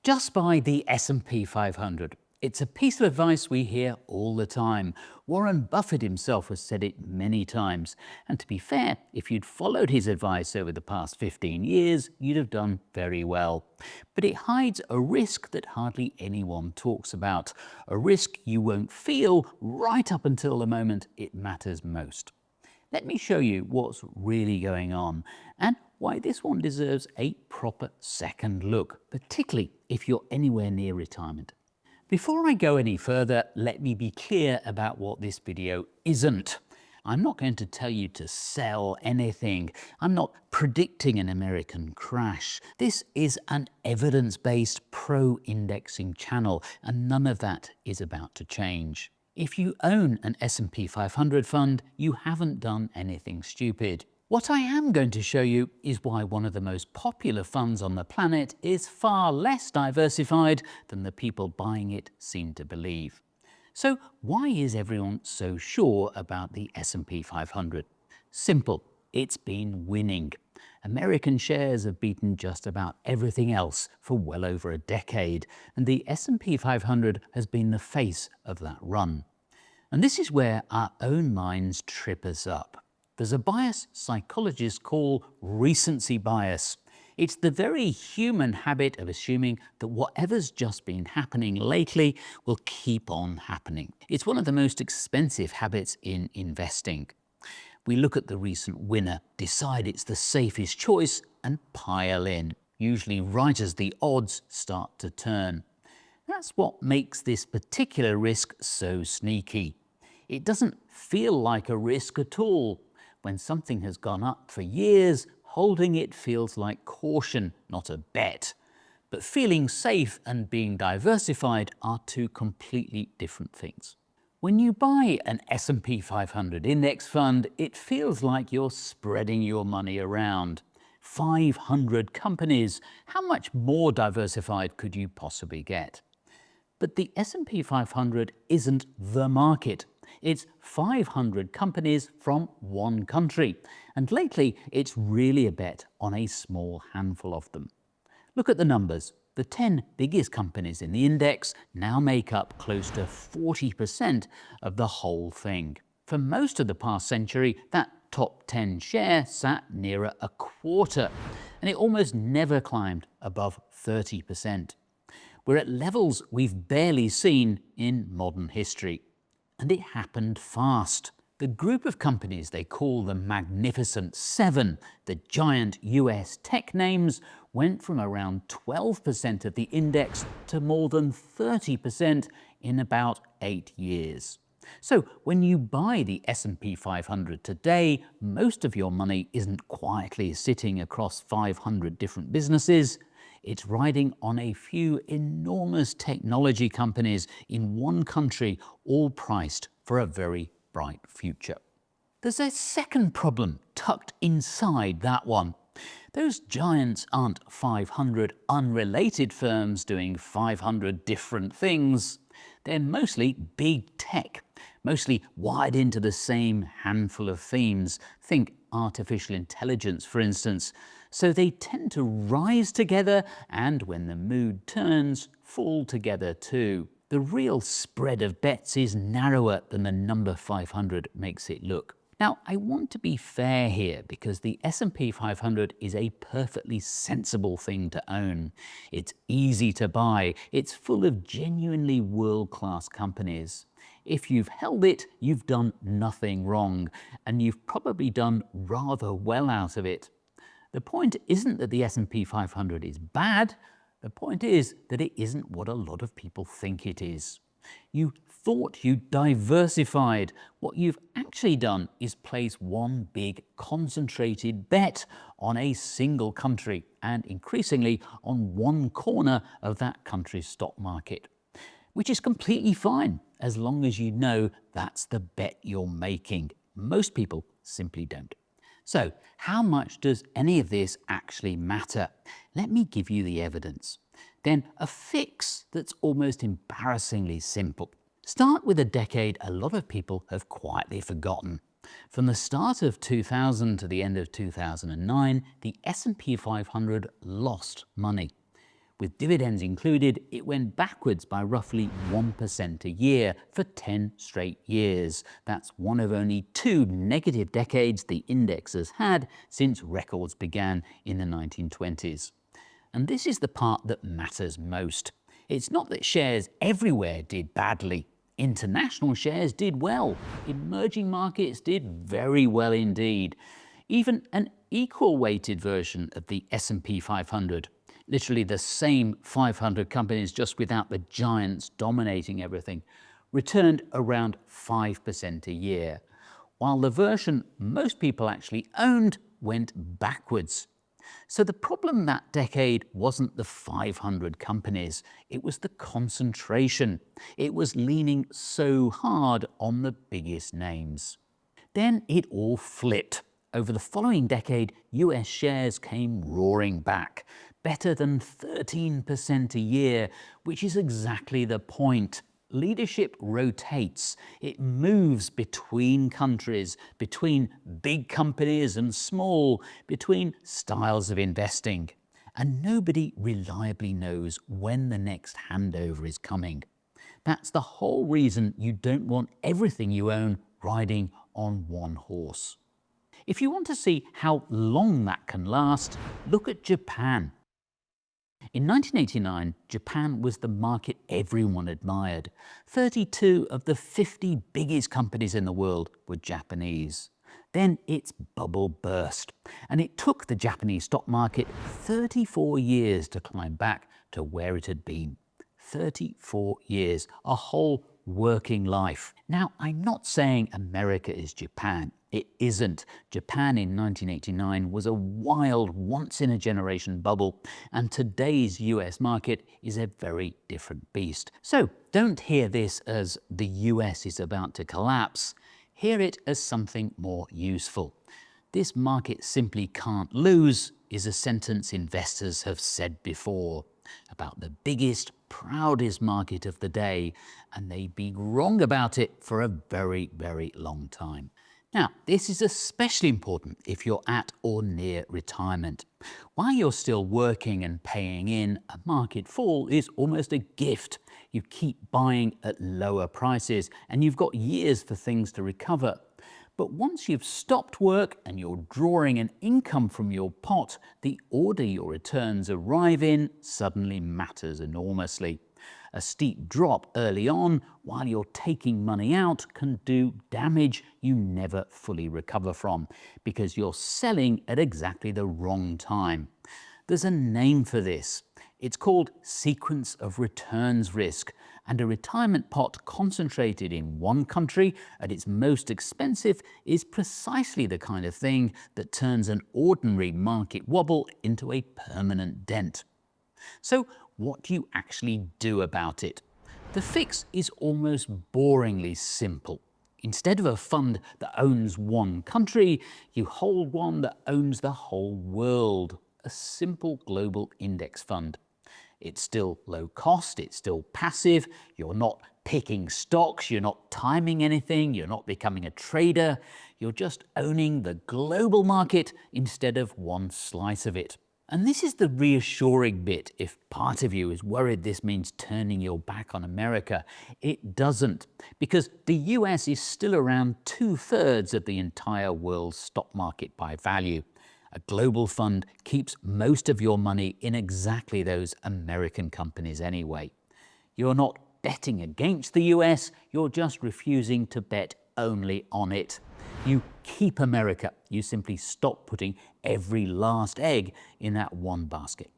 Just buy the S&P 500. It's a piece of advice we hear all the time. Warren Buffett himself has said it many times. And to be fair, if you'd followed his advice over the past 15 years, you'd have done very well. But it hides a risk that hardly anyone talks about. A risk you won't feel right up until the moment it matters most. Let me show you what's really going on and why this one deserves a proper second look, particularly if you're anywhere near retirement. Before I go any further, let me be clear about what this video isn't. I'm not going to tell you to sell anything. I'm not predicting an American crash. This is an evidence-based pro-indexing channel, and none of that is about to change. If you own an S&P 500 fund, you haven't done anything stupid. What I am going to show you is why one of the most popular funds on the planet is far less diversified than the people buying it seem to believe. So why is everyone so sure about the S&P 500? Simple, it's been winning. American shares have beaten just about everything else for well over a decade, and the S&P 500 has been the face of that run. And this is where our own minds trip us up. There's a bias psychologists call recency bias. It's the very human habit of assuming that whatever's just been happening lately will keep on happening. It's one of the most expensive habits in investing. We look at the recent winner, decide it's the safest choice, and pile in, usually right as the odds start to turn. That's what makes this particular risk so sneaky. It doesn't feel like a risk at all. When something has gone up for years, holding it feels like caution, not a bet. But feeling safe and being diversified are two completely different things. When you buy an S&P 500 index fund, it feels like you're spreading your money around. 500 companies, how much more diversified could you possibly get? But the S&P 500 isn't the market. It's 500 companies from one country, and lately it's really a bet on a small handful of them. Look at the numbers. The 10 biggest companies in the index now make up close to 40% of the whole thing. For most of the past century, that top 10 share sat nearer a quarter, and it almost never climbed above 30%. We're at levels we've barely seen in modern history. And it happened fast. The group of companies they call the Magnificent Seven, the giant US tech names, went from around 12% of the index to more than 30% in about 8 years. So when you buy the S&P 500 today, most of your money isn't quietly sitting across 500 different businesses. It's riding on a few enormous technology companies in one country, all priced for a very bright future. There's a second problem tucked inside that one. Those giants aren't 500 unrelated firms doing 500 different things. They're mostly big tech, mostly wired into the same handful of themes. Think artificial intelligence, for instance. So they tend to rise together and, when the mood turns, fall together too. The real spread of bets is narrower than the number 500 makes it look. Now, I want to be fair here because the S&P 500 is a perfectly sensible thing to own. It's easy to buy. It's full of genuinely world-class companies. If you've held it, you've done nothing wrong, and you've probably done rather well out of it. The point isn't that the S&P 500 is bad. The point is that it isn't what a lot of people think it is. You thought you diversified. What you've actually done is place one big concentrated bet on a single country and increasingly on one corner of that country's stock market, which is completely fine as long as you know that's the bet you're making. Most people simply don't. So, how much does any of this actually matter? Let me give you the evidence. Then a fix that's almost embarrassingly simple. Start with a decade a lot of people have quietly forgotten. From the start of 2000 to the end of 2009, the S&P 500 lost money. With dividends included, it went backwards by roughly 1% a year for 10 straight years. That's one of only 2 negative decades the index has had since records began in the 1920s. And this is the part that matters most. It's not that shares everywhere did badly. International shares did well. Emerging markets did very well indeed. Even an equal-weighted version of the S&P 500, literally the same 500 companies just without the giants dominating everything, returned around 5% a year, while the version most people actually owned went backwards. So the problem that decade wasn't the 500 companies, it was the concentration. It was leaning so hard on the biggest names. Then it all flipped. Over the following decade, US shares came roaring back, better than 13% a year, which is exactly the point. Leadership rotates. It moves between countries, between big companies and small, between styles of investing. And nobody reliably knows when the next handover is coming. That's the whole reason you don't want everything you own riding on one horse. If you want to see how long that can last, look at Japan. In 1989, Japan was the market everyone admired. 32 of the 50 biggest companies in the world were Japanese. Then its bubble burst, and it took the Japanese stock market 34 years to climb back to where it had been. 34 years, a whole working life. Now, I'm not saying America is Japan. It isn't. Japan in 1989 was a wild, once-in-a-generation bubble, and today's US market is a very different beast. So don't hear this as the US is about to collapse. Hear it as something more useful. This market simply can't lose is a sentence investors have said before about the biggest, proudest market of the day, and they've been wrong about it for a very, very long time. Now, this is especially important if you're at or near retirement. While you're still working and paying in, a market fall is almost a gift. You keep buying at lower prices and you've got years for things to recover. But once you've stopped work and you're drawing an income from your pot, the order your returns arrive in suddenly matters enormously. A steep drop early on while you're taking money out can do damage you never fully recover from because you're selling at exactly the wrong time. There's a name for this. It's called sequence of returns risk, and a retirement pot concentrated in one country at its most expensive is precisely the kind of thing that turns an ordinary market wobble into a permanent dent. So what do you actually do about it? The fix is almost boringly simple. Instead of a fund that owns one country, you hold one that owns the whole world, a simple global index fund. It's still low cost, it's still passive, you're not picking stocks, you're not timing anything, you're not becoming a trader, you're just owning the global market instead of one slice of it. And this is the reassuring bit if part of you is worried this means turning your back on America. It doesn't, because the US is still around 2/3 of the entire world's stock market by value. A global fund keeps most of your money in exactly those American companies anyway. You're not betting against the US, you're just refusing to bet only on it. You keep America. You simply stop putting every last egg in that one basket.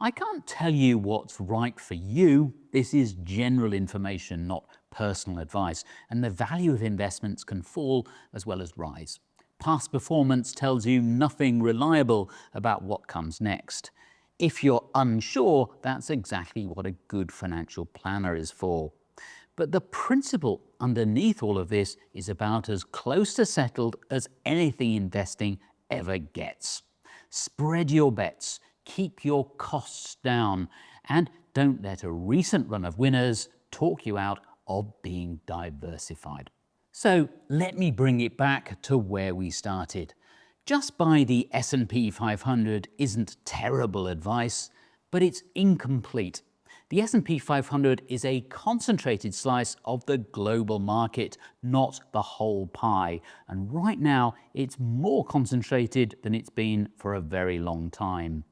I can't tell you what's right for you. This is general information, not personal advice, and the value of investments can fall as well as rise. Past performance tells you nothing reliable about what comes next. If you're unsure, that's exactly what a good financial planner is for. But the principle underneath all of this is about as close to settled as anything investing ever gets. Spread your bets, keep your costs down, and don't let a recent run of winners talk you out of being diversified. So let me bring it back to where we started. Just buy the S&P 500 isn't terrible advice, but it's incomplete. The S&P 500 is a concentrated slice of the global market, not the whole pie. And right now, it's more concentrated than it's been for a very long time.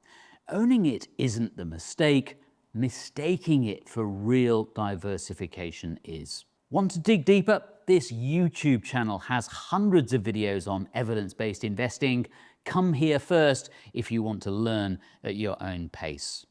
Owning it isn't the mistake. Mistaking it for real diversification is. Want to dig deeper? This YouTube channel has hundreds of videos on evidence-based investing. Come here first if you want to learn at your own pace.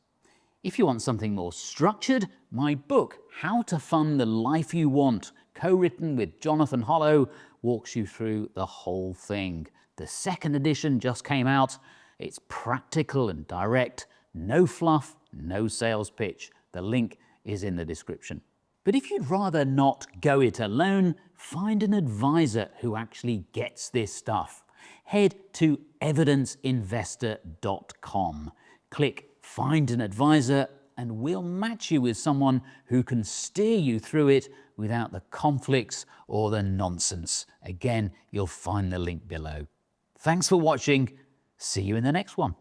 If you want something more structured, my book, How to Fund the Life You Want, co-written with Jonathan Hollow, walks you through the whole thing. The second edition just came out. It's practical and direct, no fluff, no sales pitch. The link is in the description. But if you'd rather not go it alone, find an advisor who actually gets this stuff. Head to evidenceinvestor.com. Click Find an Advisor and we'll match you with someone who can steer you through it without the conflicts or the nonsense. Again, you'll find the link below. Thanks for watching. See you in the next one.